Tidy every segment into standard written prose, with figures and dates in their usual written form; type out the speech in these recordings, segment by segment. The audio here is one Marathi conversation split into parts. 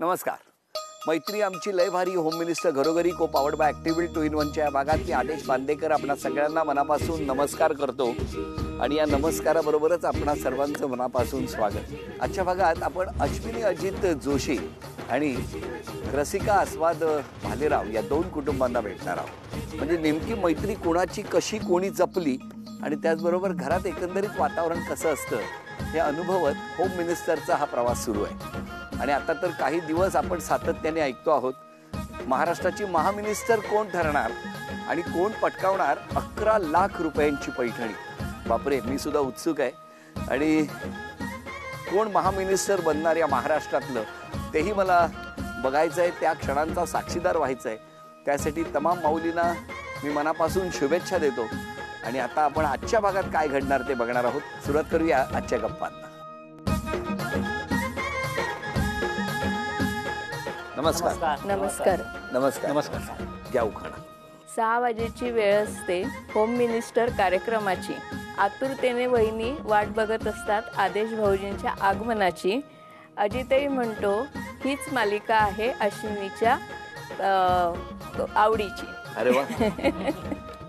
नमस्कार. मैत्री आमची लय भारी होम मिनिस्टर घरोघरी को पावर्ड बाय ॲक्टिव्हिल 2-in-1च्या या भागात मी आदेश बांदेकर आपणा सगळ्यांना मनापासून नमस्कार करतो आणि या नमस्काराबरोबरच आपणा सर्वांचं मनापासून स्वागत. आजच्या भागात आपण अश्विनी अजित जोशी आणि रसिका आस्वाद भालेराव या दोन कुटुंबांना भेटणार आहोत. म्हणजे नेमकी मैत्री कोणाची कशी कोणी जपली आणि त्याचबरोबर घरात एकंदरीत वातावरण कसं असतं हे अनुभवत होम मिनिस्टरचा हा प्रवास सुरू आहे. आणि आता तर काही दिवस आपण सातत्याने ऐकतो आहोत महाराष्ट्राची महामिनिस्टर कोण ठरणार आणि कोण पटकावणार 11 लाख रुपयांची पैठणी. बापरे, मी सुद्धा उत्सुक आहे. आणि कोण महामिनिस्टर बनणार या महाराष्ट्रातलं तेही मला बघायचं आहे, त्या क्षणांचा साक्षीदार व्हायचं आहे. त्यासाठी तमाम माऊलींना मी मनापासून शुभेच्छा देतो. आणि आता आपण आजच्या भागात काय घडणार ते बघणार आहोत. सुरुवात करूया आजच्या गप्पांना. नमस्कार. नमस्कार. नमस्कार. नमस्कार. घ्या उखाणा. 6 वाजेची वेळ असते होम मिनिस्टर कार्यक्रमाची. आतुरतेने वहिनी वाट बघत असतात आदेश भाऊजींच्या आगमनाची. अजितही म्हणतो हीच मालिका आहे अश्विनीच्या आवडीची. अरे वा.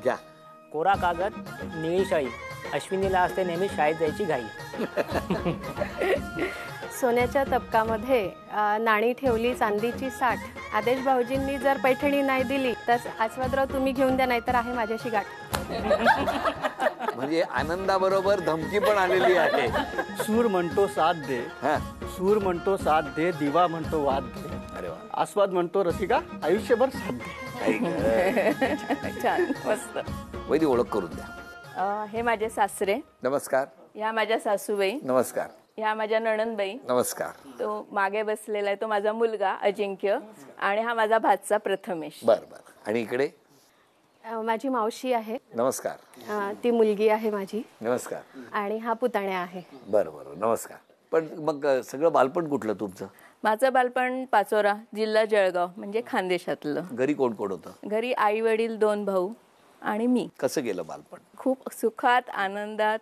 घ्या. कोरा कागद निळी शाई. अश्विनीला असते नेहमी शाळेत जायची घाई. सोन्याच्या तबकामध्ये नाणी ठेवली चांदीची 60. आदेश भाऊजींनी जर पैठणी नाही दिली तर आस्वादराव तुम्ही घेऊन द्या, नाहीतर आहे माझ्याशी गाठ. म्हणजे आनंदाबरोबर धमकी पण आलेली आहे. सूर म्हणतो साथ दे. सूर म्हणतो साथ दे, दिवा म्हणतो वाद दे. अरे वा. आस्वाद म्हणतो रसिका आयुष्यभर साथ दे. छान, मस्त. वैदी ओळख करून द्या. हे माझे सासरे. नमस्कार. ह्या माझ्या सासूबाई. नमस्कार. ह्या माझ्या नणंदबाई. नमस्कार. तो मागे बसलेला आहे तो माझा मुलगा अजिंक्य आणि हा माझा भाचा प्रथमेश. बर बर. आणि इकडे माझी मावशी आहे. नमस्कार. ती मुलगी आहे माझी. नमस्कार. आणि हा पुतण्या आहे. बरं बरं. नमस्कार. पण मग सगळं बालपण कुठलं तुमचं? माझं बालपण पाचोरा, जिल्हा जळगाव, म्हणजे खानदेशातलं. घरी कोण कोण होतं? घरी आई वडील, 2 भाऊ आणि मी. कसं गेलं बालपण? खूप सुखात आनंदात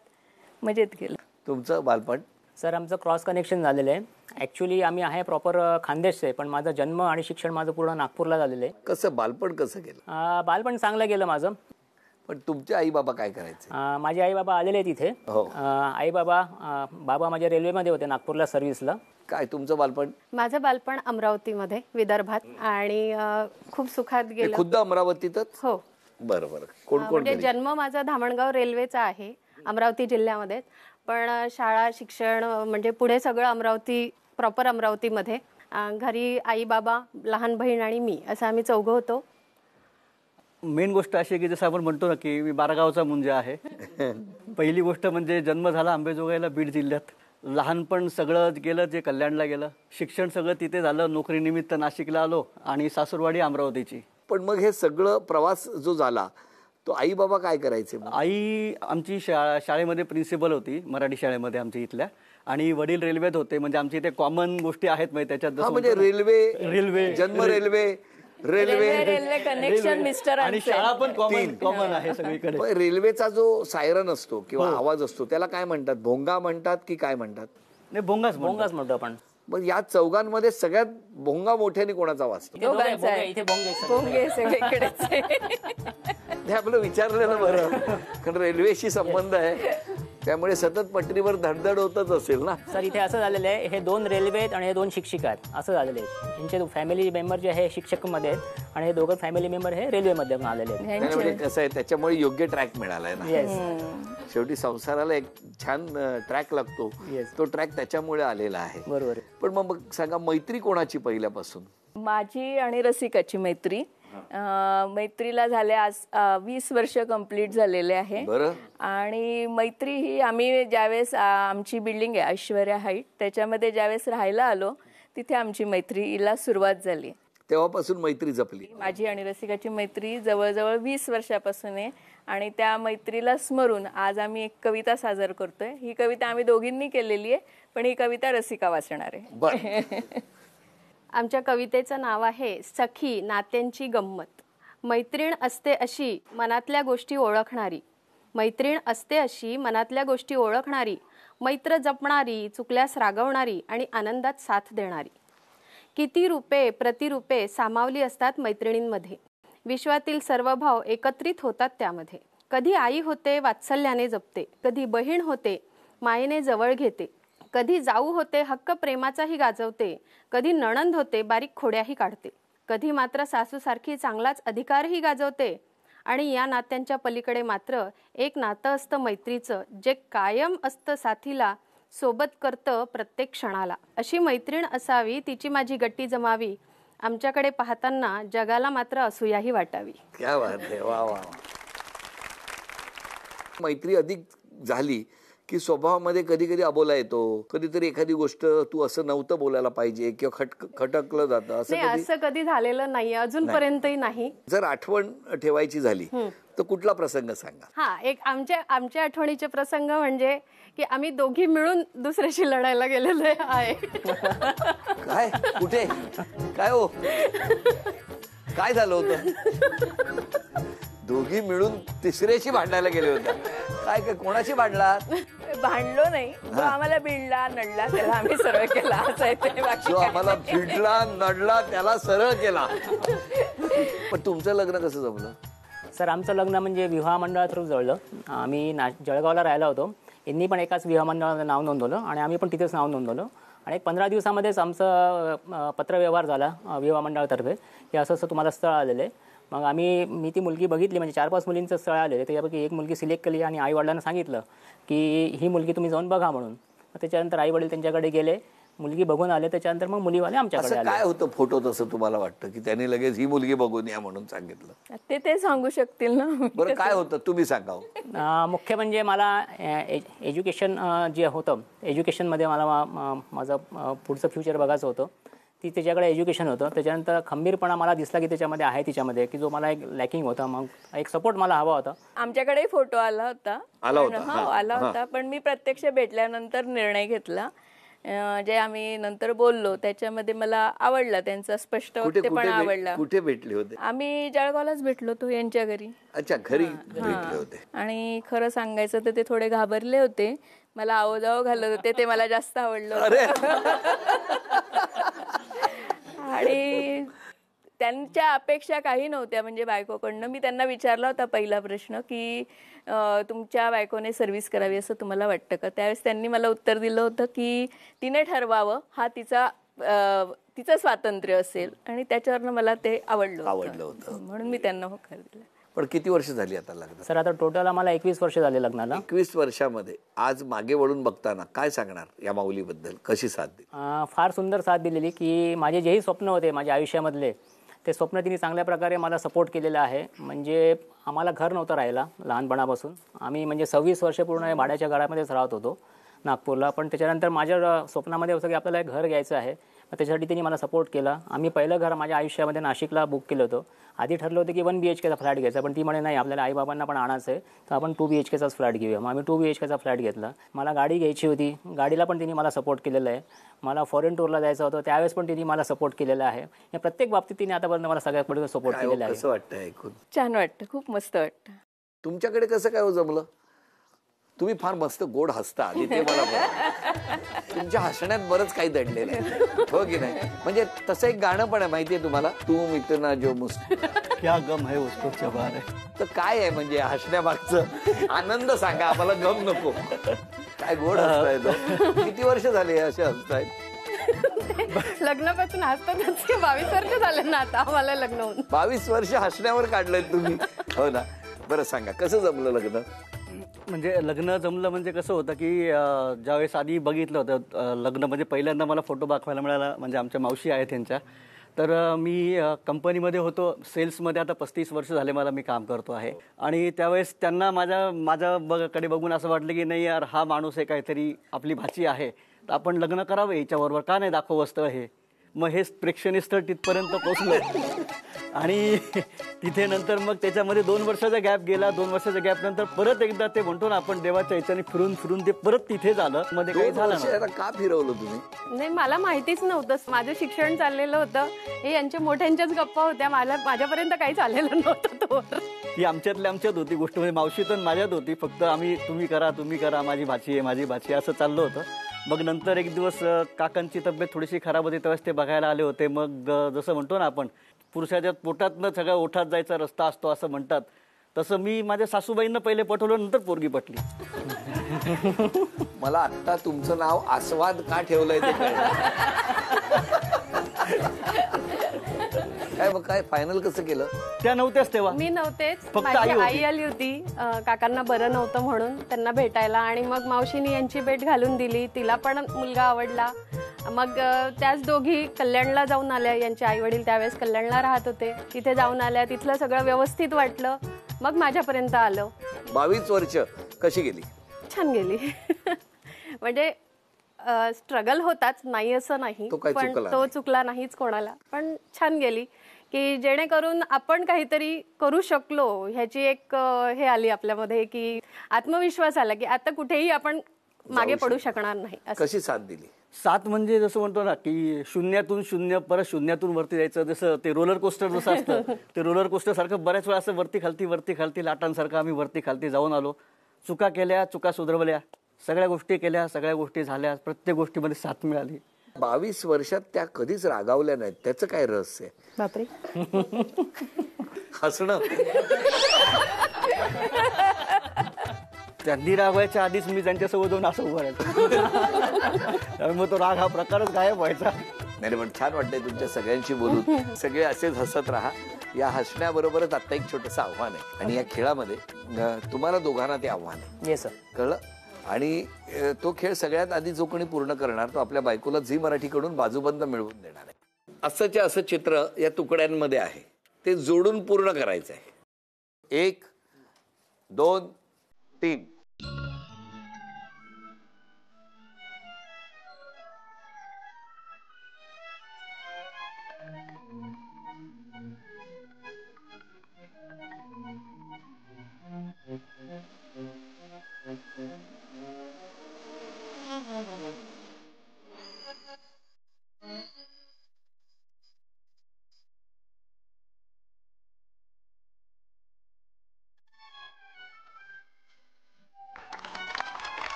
मजेत गेलं. तुमचं बालपण? सर आमचं क्रॉस कनेक्शन झालेलं आहे. ॲक्च्युली आम्ही आहे प्रॉपर खानदेशचे आहे, पण माझा जन्म आणि शिक्षण माझं पूर्ण नागपूरला झालेलं आहे. कसं बालपण कसं गेलं? बालपण चांगलं गेलं माझं. पण तुमचे आई बाबा काय करायचे? माझे आई बाबा आलेले आहेत इथे. हो. आई बाबा बाबा माझ्या रेल्वेमध्ये होते नागपूरला सर्व्हिसला. काय तुमचं बालपण? माझं बालपण अमरावतीमध्ये, विदर्भात, आणि खूप सुखात गेलं. खुद्द अमरावतीतच? हो. बरं बरं. कोण कोण? म्हणजे जन्म माझा धामणगाव रेल्वेचा आहे, अमरावती जिल्ह्यामध्ये. पण शाळा शिक्षण म्हणजे पुढे सगळं अमरावती, प्रॉपर अमरावतीमध्ये. घरी आई बाबा, लहान बहीण आणि मी, असं आम्ही 4 होतो. मेन गोष्ट अशी आहे की जसं आपण म्हणतो ना की मी बारागावचा मुंजा आहे. पहिली गोष्ट म्हणजे जन्म झाला अंबेजोगाईला, बीड जिल्ह्यात. लहानपण सगळं गेलं जे कल्याणला गेलं. शिक्षण सगळं तिथे झालं. नोकरीनिमित्त नाशिकला आलो आणि सासूरवाडी अमरावतीची. पण मग हे सगळं प्रवास जो झाला तो आई बाबा काय करायचे? आई आमची शाळेमध्ये प्रिन्सिपल होती, मराठी शाळेमध्ये आमच्या इथल्या. आणि वडील रेल्वेत होते. म्हणजे आमच्या इथे कॉमन गोष्टी आहेत माहिती त्याच्यात. म्हणजे रेल्वे जन्म, रेल्वे कनेक्शन मिस्टर. आणि शाळा पण कॉमन आहे सगळीकडे. रेल्वेचा जो सायरन असतो किंवा आवाज असतो त्याला काय म्हणतात? भोंगा म्हणतात की काय म्हणतात? नाही, भोंगाच म्हणतो आपण. मग या चौघांमध्ये सगळ्यात भोंगा मोठ्याने कोणाचा वाजतो? इथे भोंगे सगळीकडे. हे आपलं विचारलेलं बरं, कारण रेल्वेशी संबंध आहे त्यामुळे सतत पटरीवर धडधड होतच असेल ना. सर इथे असं झालेलं आहे, हे 2 रेल्वे आहेत आणि हे 2 शिक्षिका आहेत, असं झालेले आहेत. यांचे फॅमिली मेंबर जे आहे शिक्षक मध्ये आहेत आणि हे 2 फॅमिली मेंबर हे रेल्वेमध्ये आलेले आहेत. म्हणजे कसं आहे, त्याच्यामुळे योग्य ट्रॅक मिळालाय ना. शेवटी संसाराला एक छान ट्रॅक लागतो, तो ट्रॅक त्याच्यामुळे आलेला आहे. बरोबर. पण मग सांगा, मैत्री कोणाची पहिल्यापासून? माझी आणि रसिकाची मैत्री. मैत्रीला झाले आज 20 वर्ष कंप्लीट झालेले आहे. आणि मैत्री ही आम्ही ज्यावेळेस आमची बिल्डिंग आहे ऐश्वर्या हाईट, त्याच्यामध्ये ज्यावेळेस राहायला आलो तिथे आमची मैत्रीला सुरुवात झाली. तेव्हापासून मैत्री जपली. माझी आणि रसिकाची मैत्री जवळजवळ 20 वर्षापासून आहे. आणि त्या मैत्रीला स्मरून आज आम्ही एक कविता सादर करतोय. ही कविता आम्ही दोघींनी केलेली आहे, पण ही कविता रसिका वाचणार आहे. आमच्या कवितेचं नाव आहे सखी नात्यांची गंमत. मैत्रीण असते अशी मनातल्या गोष्टी ओळखणारी. मैत्रीण असते अशी मनातल्या गोष्टी ओळखणारी. मैत्र जपणारी, चुकल्यास रागवणारी आणि आनंदात साथ देणारी. किती रूपे प्रतिरूपे सामावली असतात मैत्रिणींमध्ये. विश्वातील सर्व भाव एकत्रित होतात त्यामध्ये. कधी आई होते वात्सल्याने जपते, कधी बहीण होते मायेने जवळ घेते, कधी जाऊ होते हक्क प्रेमाचाही गाजवते, कधी नणंद होते बारीक खोड्याही काढते, कधी मात्र सासूसारखी चांगलाच अधिकारही गाजवते. आणि या नात्यांच्या पलीकडे मात्र एक नातं असतं मैत्रीचं, जे कायम असतं साथीला, सोबत करतं प्रत्येक क्षणाला. अशी मैत्रीण असावी, तिची माझी गट्टी जमावी, आमच्याकडे पाहताना जगाला मात्र असूयाही वाटावी. क्या बात आहे, वा वा. मैत्री अधिक झाली की स्वभावामध्ये कधी कधी अबोला येतो, कधीतरी एखादी गोष्ट तू असं नव्हतं बोलायला पाहिजे किंवा खटकलं जातं, असं नाही, असं कधी झालेलं नाही अजूनपर्यंतही नाही. जर आठवण ठेवायची झाली तर कुठला प्रसंग सांगा. हा, एक आमच्या आठवणीचे प्रसंग म्हणजे की आम्ही दोघी मिळून दुसऱ्याशी लढायला गेलेलो आहे. काय, कुठे, काय हो, काय झालं होतं? दोघी मिळून तिसऱ्याशी भांडायला गेले होते. काय काय, कोणाशी भांडलात? भांडलो नाही, जो आम्हाला भिडला नडला त्याला आम्ही सरळ केला, असं आहे ते. बाकी जो काही आम्हाला नाही. भिडला नडला त्याला सरळ केला. पण तुमचं लग्न कसं जमलं? सर, आमचं लग्न म्हणजे विवाह मंडळा थ्रू जळलं. आम्ही जळगावला राहिला होतो. यांनी पण एकाच विवाह मंडळाचं नाव नोंदवलं आणि आम्ही पण तिथेच नाव नोंदवलं. आणि एक 15 दिवसामध्येच आमचं पत्रव्यवहार झाला विवाह मंडळातर्फे की असं असं तुम्हाला स्थळ आलेलं आहे. मग मी ती मुलगी बघितली, म्हणजे 4-5 मुलींचं स्थळ आलेलं. त्याच्यापैकी एक मुलगी सिलेक्ट केली आणि आईवडिलांना सांगितलं की ही मुलगी तुम्ही जाऊन बघा म्हणून. त्याच्यानंतर आईवडील त्यांच्याकडे गेले, मुलगी बघून आले. त्याच्यानंतर मग मुलीवाले आमच्याकडे असं आले. काय होतं फोटोत असं तुम्हाला वाटतं की त्यांनी लगेच ही मुलगी बघून या म्हणून सांगितलं? ते सांगू शकतील ना. बरं, काय होतं तुम्ही सांगावं. मुख्य म्हणजे मला एज्युकेशन जे होतं, एज्युकेशनमध्ये मला माझं पुढचं फ्युचर बघायचं होतं. त्याच्याकडे एज्युकेशन होतं. त्याच्यानंतर खंबीरपणा मला दिसला की त्याच्यामध्ये आहे, तिच्यामध्ये की जो मला एक लॅकिंग होता. मग एक सपोर्ट मला हवा होता. आमच्याकडे फोटो आला होता. आला होता, पण मी प्रत्यक्ष भेटल्यानंतर निर्णय घेतला. जे आम्ही नंतर बोललो त्याच्यामध्ये मला आवडला, त्यांचा स्पष्ट वक्तेपणा आवडला. कुठे भेटले होते? आम्ही जळगावलाच भेटलो होतो यांच्या घरी. अच्छा, घरी भेटले होते. आणि खरं सांगायचं तर ते थोडे घाबरले होते, मला आवजाव घालत होते, ते मला जास्त आवडलं. आणि त्यांच्या अपेक्षा काही नव्हत्या म्हणजे बायकोकडनं. मी त्यांना विचारला होता पहिला प्रश्न की तुमच्या बायकोने सर्व्हिस करावी असं तुम्हाला वाटतं का? त्यावेळेस त्यांनी मला उत्तर दिलं होतं की तिने ठरवावं, हा तिचं स्वातंत्र्य असेल. आणि त्याच्यावरनं मला ते आवडलं होतं, म्हणून मी त्यांना होकार दिला. पण किती वर्ष झाली आता लग्न? सर, आता टोटल आम्हाला 21 वर्ष झाले लग्नाला. 21 वर्षामध्ये आज मागे वळून बघताना काय सांगणार या माऊलीबद्दल? कशी साथ दिली? फार सुंदर साथ दिलेली की माझे जेही स्वप्न होते माझ्या आयुष्यामधले, ते स्वप्न तिने चांगल्या प्रकारे मला सपोर्ट केलेलं आहे. म्हणजे आम्हाला घर नव्हतं राहायला लहानपणापासून. आम्ही म्हणजे 26 वर्ष पूर्ण भाड्याच्या घरामध्येच राहत होतो नागपूरला. पण त्याच्यानंतर माझ्या स्वप्नामध्ये होतं की आपल्याला एक घर घ्यायचं आहे. मग त्याच्यासाठी तिने मला सपोर्ट केला. आम्ही पहिलं घर माझ्या आयुष्यामध्ये नाशिकला बुक केलं होतं. आधी ठरलं होतं की 1 BHKचा फ्लॅट घ्यायचा, पण ती म्हणे नाही, आपल्याला आईबाबांना पण आणायचं आहे, तर आपण 2 BHKचाच फ्लॅट घेऊया. मग आम्ही 2 BHKचा फ्लॅट घेतला. मला गाडी घ्यायची होती, गाडीला पण तिने मला सपोर्ट केलेलं आहे. मला फॉरेन टूरला जायचं होतं, त्यावेळेस पण तिने मला सपोर्ट केलेला आहे. या प्रत्येक बाबतीत तिने आतापर्यंत मला सगळ्यात सपोर्ट केलेला आहे. कसं वाटतं ऐकून? छान वाटतं, खूप मस्त वाटतं. तुमच्याकडे कसं काय जमलं? तुम्ही फार मस्त गोड हसता, आधी ते मला बरं. तुमच्या हसण्यात बरंच काही दडलेलं आहे, हो की नाही? म्हणजे तसं एक गाणं पण आहे, माहितीये तुम्हाला, तू मित्र जो क्या गम है उसको चबा रे. तर काय आहे म्हणजे हसण्यामागचं आनंद सांगा आम्हाला, गम नको. काय गोड हसताय तो. किती वर्ष झाले असे हसताय? लग्नापासून हसतात 22 वर्ष झाले ना आता आम्हाला लग्न होऊन. 22 वर्ष हसण्यावर काढलंय तुम्ही, हो ना? बरं सांगा, कसं जमलं लग्न? म्हणजे लग्न जमलं म्हणजे कसं होतं की ज्यावेळेस आधी बघितलं होतं लग्न, म्हणजे पहिल्यांदा मला फोटो दाखवायला मिळाला, म्हणजे आमच्या मावशी आहेत त्यांच्या. तर मी कंपनीमध्ये होतो सेल्समध्ये. आता 35 वर्ष झाले मला, मी काम करतो आहे. आणि त्यावेळेस त्यांना माझ्याकडे बघून असं वाटलं की नाही यार, हा माणूस आहे, काहीतरी आपली भाची आहे, तर आपण लग्न करावं हिच्याबरोबर, का नाही दाखवं स्थळ हे. मग हे प्रेक्षणीय स्थळ तिथपर्यंत पोचलं. आणि तिथे नंतर मग त्याच्यामध्ये 2 वर्षाचा गॅप गेला. 2 वर्षाच्या गॅप नंतर परत एकदा ते म्हणतो ना आपण देवाच्या ह्याच्याने फिरून ते परत तिथे झालं. मध्ये काही झालं ना. का फिरवलं तुम्ही? नाही, मला माहितीच नव्हतं. माझं शिक्षण चाललेलं होतं, हे यांच्या मोठ्यांच्याच गप्पा होत्या, माझ्यापर्यंत काहीच आलेलं नव्हतं. तो ती आमच्यात होती गोष्ट, म्हणजे मावशीतून माझ्यात होती. फक्त आम्ही तुम्ही करा माझी भाची आहे असं चाललं होतं. मग नंतर एक दिवस काकांची तब्येत थोडीशी खराब होती, त्यावेळेस ते बघायला आले होते. मग जसं म्हणतो ना आपण पुरुषाच्या पोटातनं सगळ्या ओठात जायचा रस्ता असतो असं म्हणतात, तसं मी माझ्या सासूबाईंना पहिले पटवलं, नंतर पोरगी पटली. मला आत्ता तुमचं नाव आस्वाद का ठेवलंय ते कळलं. काय मग काय फायनल कसं केलं? त्या नव्हत्याच तेव्हा. मी नव्हतेच, फक्त माझी आई होती. आई आली होती काकांना बरं नव्हतं म्हणून त्यांना भेटायला, आणि मग मावशीने यांची भेट घालून दिली. तिला पण मुलगा आवडला. मग त्याच दोघी कल्याणला जाऊन आल्या. यांचे आई वडील त्यावेळेस कल्याणला राहत होते. तिथे जाऊन आल्या, तिथलं सगळं व्यवस्थित वाटलं. मग माझ्यापर्यंत आलं. 22 वर्ष कशी गेली? छान गेली. म्हणजे स्ट्रगल होताच, नाही असं नाही, तो काही पण चुकला तो चुकला नाहीच कोणाला, पण छान गेली. की जेणेकरून आपण काहीतरी करू शकलो ह्याची एक हे आली आपल्यामध्ये, की आत्मविश्वास आला की आता कुठेही आपण मागे पडू शकणार नाही. कशी साथ दिली? सात म्हणजे जसं म्हणतो ना की शून्यातून शून्य परत शून्यातून वरती जायचं, जसं ते रोलर कोस्टर जसं असतं ते रोलर कोस्टर सारखं बऱ्याच वेळा असं वरती खालती लाटांसारखं आम्ही वरती खालती जाऊन आलो. चुका केल्या, चुका सुधारवल्या, सगळ्या गोष्टी केल्या, सगळ्या गोष्टी झाल्या, प्रत्येक गोष्टीमध्ये साथ मिळाली. 22 वर्षात त्या कधीच रागावल्या नाहीत, त्याचं काय रहस्य आहे? बापरे. हसणं. त्यांनी रागवायच्या आधीच मी त्यांच्यासोबत जाऊन असं उभं राहायचं. त्यामुळे मग तो राग हा प्रकारच गायब व्हायचा. नाही पण छान वाटतंय तुमच्या सगळ्यांशी बोलून. सगळे असेच हसत राहा. या हसण्याबरोबरच आता एक छोटंसं आव्हान आहे, आणि या खेळामध्ये तुम्हाला दोघांना ते आव्हान आहे. Yes sir. कळलं? आणि तो खेळ सगळ्यात आधी जो कोणी पूर्ण करणार तो आपल्या बायकोला झी मराठीकडून बाजूबंद मिळवून देणार आहे. असंच्या असं चित्र या तुकड्यांमध्ये आहे, ते जोडून पूर्ण करायचं आहे. 1 2 3.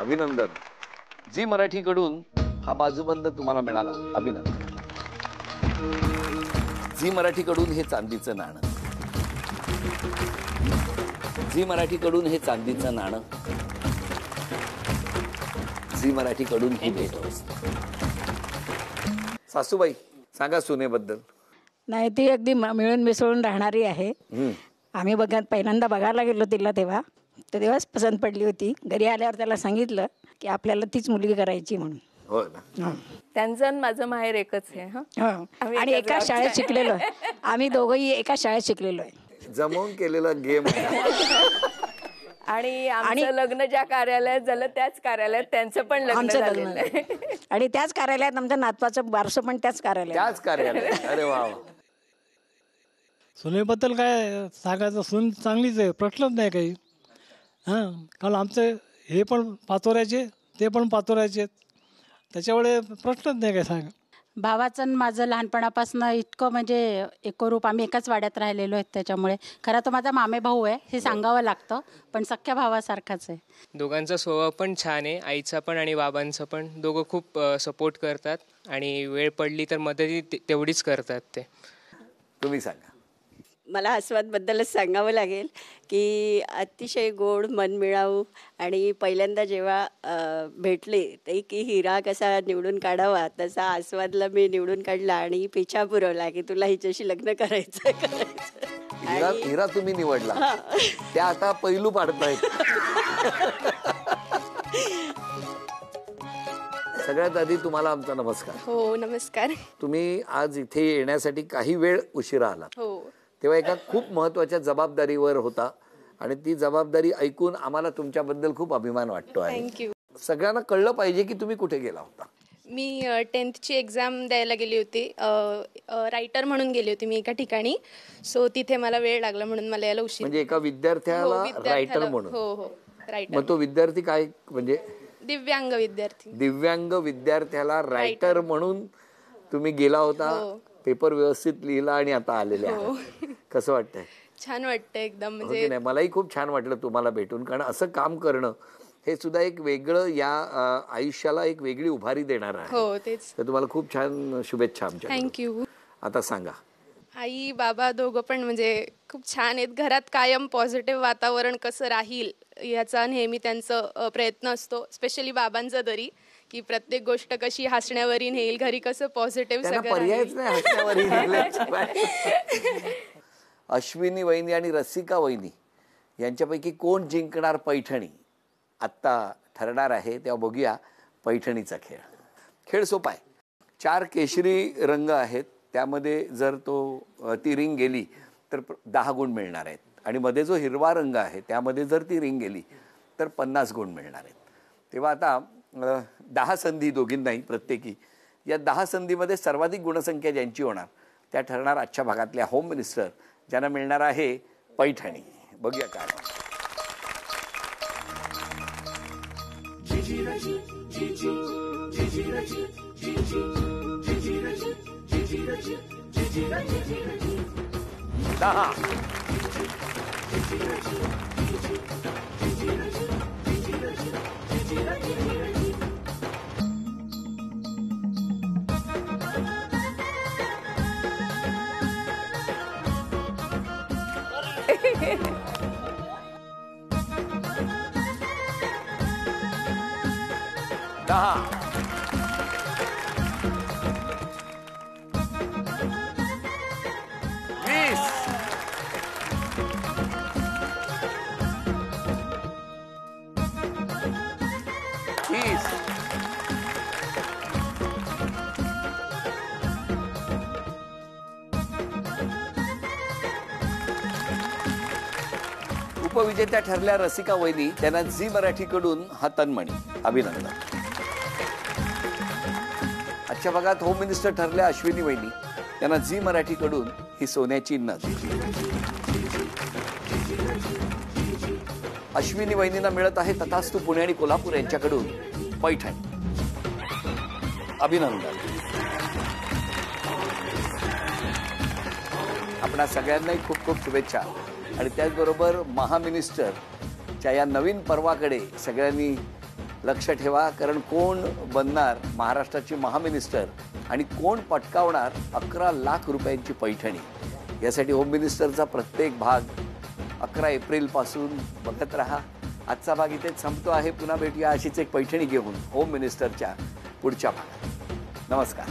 अभिनंदन. झी मराठीकडून हा बाजूबंद तुम्हाला मिळाला. अभिनंदन. झी मराठीकडून हे चांदीचं नाणं. झी मराठीकडून हे चांदीचं नाणं. झी मराठीकडून ही भेटवस्तू. सासूबाई सांगा सुनेबद्दल. नाही, ती अगदी मिळून मिसळून राहणारी आहे. आम्ही पहिल्यांदा बघायला गेलो तिला तेव्हाच पसंत पडली होती. घरी आल्यावर त्याला सांगितलं की आपल्याला तीच मुलगी करायची म्हणून. हो ना. त्यांचं आणि माझं माहेर एकच आहे. हो, आणि एकाच शाळेत शिकलेलो आहे आम्ही दोघंही. एकाच शाळेत शिकलेलो आहे. जमवून केलेला गेम. आणि आमचं लग्न ज्या कार्यालयात झालं त्याच कार्यालयात त्यांचं पण लग्न झालेलं आहे. आणि त्याच कार्यालयात आमच्या नातवाचं बारसं पण त्याच कार्यालयात. अरे वा. सुनेबद्दल काय सांगायचं, सून चांगलीच आहे, प्रश्नच नाही काही. कारण आमचं हे पण पाचोऱ्याचे, ते पण पाचोऱ्याचे, त्याच्यामुळे प्रश्नच नाही काय सांगा. भावाचं आणि माझं लहानपणापासून इतकं म्हणजे एकरूप, आम्ही एकाच वाड्यात राहिलेलो आहेत. त्याच्यामुळे खरं तो माझा मामे भाऊ आहे हे सांगावं लागतं, पण सख्या भावासारखाच आहे. दोघांचा स्वभाव पण छान आहे, आईचा पण आणि बाबांचा पण. दोघं खूप सपोर्ट करतात आणि वेळ पडली तर मदतही तेवढीच करतात ते. तुम्ही सांगा. मला आस्वादबद्दलच सांगावं लागेल की अतिशय गोड, मनमिळाऊ, आणि पहिल्यांदा जेव्हा भेटले ते की हिरा कसा निवडून काढावा तसा आस्वादला मी निवडून काढला आणि पिछा पुरवला की तुला हिच्याशी लग्न करायचं. हिरा तुम्ही निवडला, त्या आता पैलू पाडतायत. सगळ्यात आधी तुम्हाला आमचा नमस्कार. हो, नमस्कार. तुम्ही आज इथे येण्यासाठी काही वेळ उशिरा आलात. हो. तेव्हा एका खूप महत्वाच्या जबाबदारीवर होता, आणि ती जबाबदारी ऐकून आम्हाला तुमच्याबद्दल खूप अभिमान वाटतो आहे. थँक्यू. सगळ्यांना कळलं पाहिजे की तुम्ही कुठे गेला होता. मी 10th एक्झाम द्यायला गेली होती. रायटर म्हणून गेली होती मी एका ठिकाणी. सो तिथे मला वेळ लागला म्हणून मला यायला उशीर. म्हणजे एका विद्यार्थ्याला रायटर म्हणून. हो, रायटर. मग तो विद्यार्थी काय, म्हणजे दिव्यांग विद्यार्थी. दिव्यांग विद्यार्थ्याला रायटर म्हणून तुम्ही गेला होता. पेपर व्यवस्थित लिहिला आणि आता आलेले आहे. कसं वाटतंय? छान वाटतं एकदम. म्हणजे मलाही खूप छान वाटलं तुम्हाला भेटून, कारण असं काम करणं हे सुद्धा एक वेगळं या आयुष्याला एक वेगळी उभारी देणार आहे. हो तेच. तर तुम्हाला खूप छान शुभेच्छा आमच्या. थँक्यू. आता सांगा. आई बाबा दोघं पण म्हणजे खूप छान आहेत. घरात कायम पॉझिटिव्ह वातावरण कसं राहील याचा नेहमी त्यांचा प्रयत्न असतो. स्पेशली बाबांचा तरी की प्रत्येक गोष्ट कशी हसण्यावरी नेईल, घरी कसं पॉझिटिव्ह सगळं पर्यायच नाही हसण्यावरी नेण्याशिवाय. अश्विनी वहिनी आणि रसिका वहिनी यांच्यापैकी कोण जिंकणार पैठणी आत्ता ठरणार आहे. तेव्हा बघूया पैठणीचा खेळ. खेळ सोपा आहे. 4 केशरी रंग आहेत, त्यामध्ये जर ती रिंग गेली तर 10 गुण मिळणार आहेत. आणि मध्ये जो हिरवा रंग आहे त्यामध्ये जर ती रिंग गेली तर 50 गुण मिळणार आहेत. तेव्हा आता 10 संधी दोघींनाही प्रत्येकी. या 10 संधीमध्ये सर्वाधिक गुणसंख्या ज्यांची होणार त्या ठरणार आजच्या भागातल्या होम मिनिस्टर, ज्यांना मिळणार आहे पैठणी. बघूया काय. उपविजेत्या ठरल्या रसिका वहिनी, त्यांना झी मराठीकडून हा तन्मणी. अभिनंदन. आजच्या भागात होम मिनिस्टर ठरल्या अश्विनी वहिनी, त्यांना झी मराठीकडून ही सोन्याची नथ. अश्विनी वहिनींना मिळत आहे तथास्तु पुणे आणि कोल्हापूर यांच्याकडून पैठण. अभिनंदन. आपणा सगळ्यांनाही खूप खूप शुभेच्छा. आणि त्याचबरोबर महामिनिस्टरच्या या नवीन पर्वाकडे सगळ्यांनी लक्ष ठेवा, कारण कोण बनणार महाराष्ट्राची महामिनिस्टर आणि कोण पटकावणार 11 लाख रुपयांची पैठणी. यासाठी होम मिनिस्टरचा प्रत्येक भाग 11 एप्रिलपासून बघत राहा. आजचा भाग इथेच संपतो आहे. पुन्हा भेटूया अशीच एक पैठणी घेऊन होम मिनिस्टरच्या पुढच्या भागात. नमस्कार.